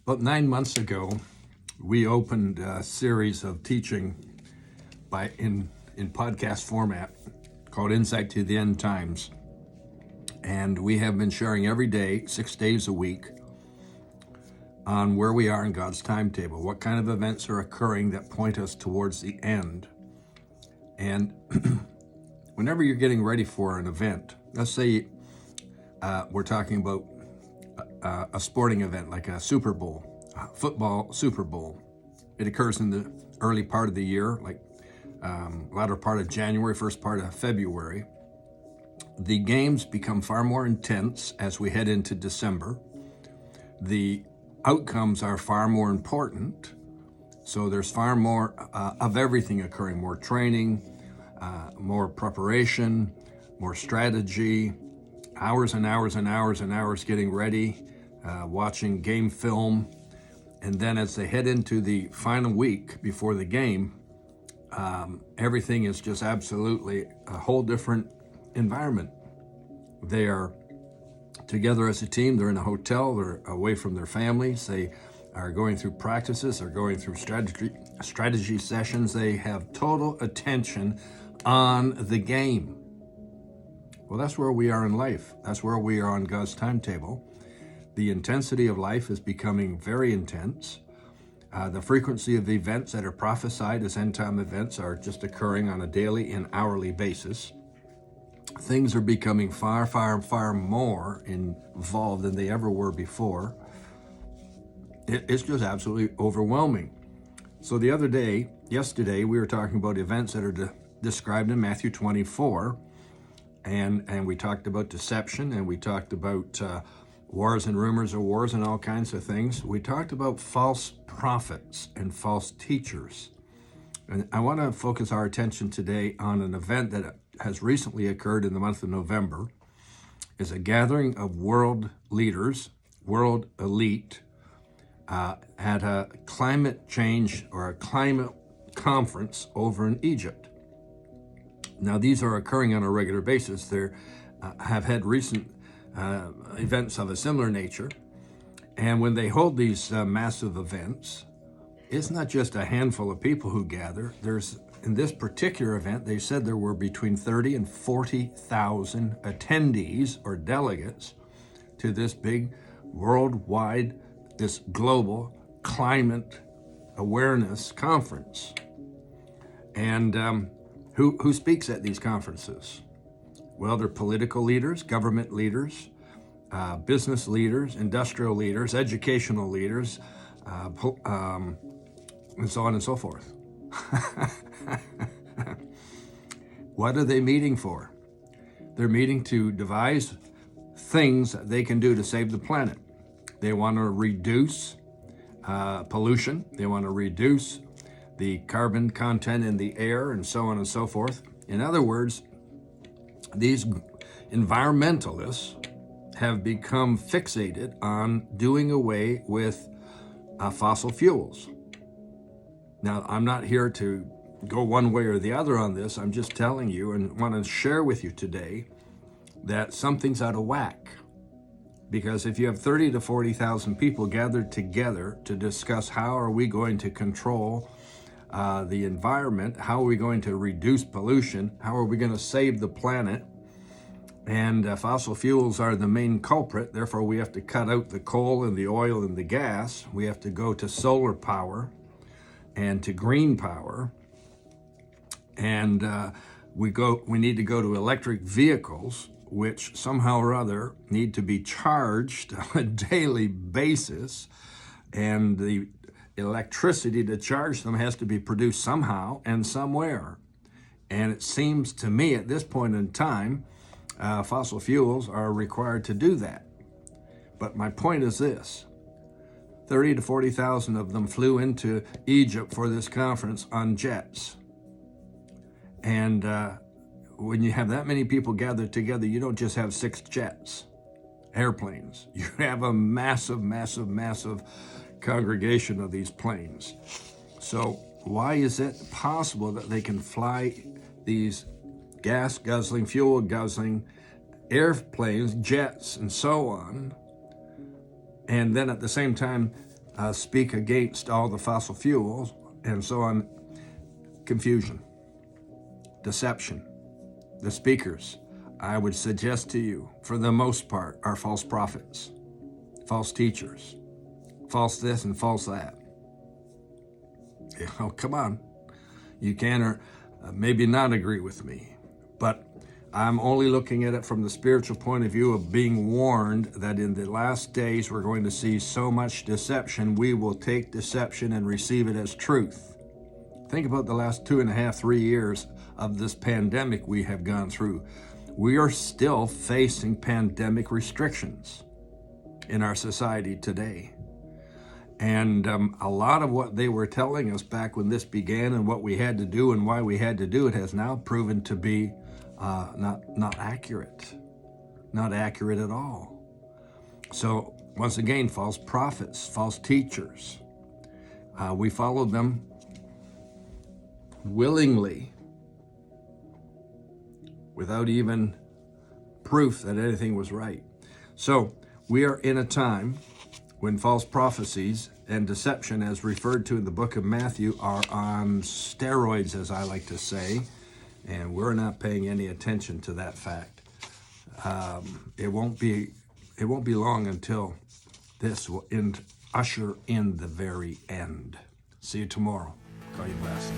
About 9 months ago, we opened a series of teaching in podcast format called Insight to the End Times. And we have been sharing every day, 6 days a week, on where we are in God's timetable, what kind of events are occurring that point us towards the end. And whenever you're getting ready for an event, let's say we're talking about a sporting event like a Super Bowl, football Super Bowl. It occurs in the early part of the year, like latter part of January, first part of February. The games become far more intense as we head into December. The outcomes are far more important. So there's far more of everything occurring, more training, more preparation, more strategy, hours and hours and hours and hours getting ready, watching game film. And then as they head into the final week before the game, everything is just absolutely a whole different environment. They are together as a team. They're in a hotel. They're away from their families. They are going through practices. They're going through strategy sessions. They have total attention on the game. Well, that's where we are in life. That's where we are on God's timetable. The intensity of life is becoming very intense. The frequency of events that are prophesied as end-time events are just occurring on a daily and hourly basis. Things are becoming far, far, far more involved than they ever were before. It's just absolutely overwhelming. So the other day, yesterday, we were talking about events that are described in Matthew 24, and we talked about deception, and we talked about wars and rumors of wars and all kinds of things. We talked about false prophets and false teachers. And I want to focus our attention today on an event that has recently occurred in the month of November. It's a gathering of world leaders, world elite, at a climate change or a climate conference over in Egypt. Now, these are occurring on a regular basis. They have had recent events of a similar nature. And when they hold these massive events, it's not just a handful of people who gather. In this particular event, they said there were between 30 and 40,000 attendees or delegates to this big worldwide, this global climate awareness conference. And who speaks at these conferences? Well, they're political leaders, government leaders, business leaders, industrial leaders, educational leaders, and so on and so forth. What are they meeting for? They're meeting to devise things that they can do to save the planet. They want to reduce pollution. They want to reduce the carbon content in the air and so on and so forth. In other words, these environmentalists have become fixated on doing away with fossil fuels. Now, I'm not here to go one way or the other on this. I'm just telling you and want to share with you today that something's out of whack. Because if you have 30 to 40,000 people gathered together to discuss how are we going to control the environment, how are we going to reduce pollution, how are we going to save the planet, and fossil fuels are the main culprit, therefore we have to cut out the coal and the oil and the gas, we have to go to solar power and to green power, and we need to go to electric vehicles, which somehow or other need to be charged on a daily basis, and the electricity to charge them has to be produced somehow and somewhere. And it seems to me at this point in time, fossil fuels are required to do that. But my point is this: 30 to 40,000 of them flew into Egypt for this conference on jets. And when you have that many people gathered together, you don't just have 6 jets, airplanes. You have a massive, massive, massive congregation of these planes. So why is it possible that they can fly these gas-guzzling, fuel-guzzling airplanes, jets, and so on, and then at the same time speak against all the fossil fuels and so on. Confusion, deception. The speakers, I would suggest to you, for the most part, are false prophets, false teachers, false this and false that. Oh, come on. You can or maybe not agree with me, but I'm only looking at it from the spiritual point of view of being warned that in the last days we're going to see so much deception, we will take deception and receive it as truth. Think about the last 2.5, 3 years of this pandemic we have gone through. We are still facing pandemic restrictions in our society today. And a lot of what they were telling us back when this began and what we had to do and why we had to do it has now proven to be not accurate, not accurate at all. So once again, false prophets, false teachers, we followed them willingly without even proof that anything was right. So we are in a time when false prophecies and deception, as referred to in the book of Matthew, are on steroids, as I like to say, and we're not paying any attention to that fact. It won't be long until this will usher in the very end. See you tomorrow. God bless.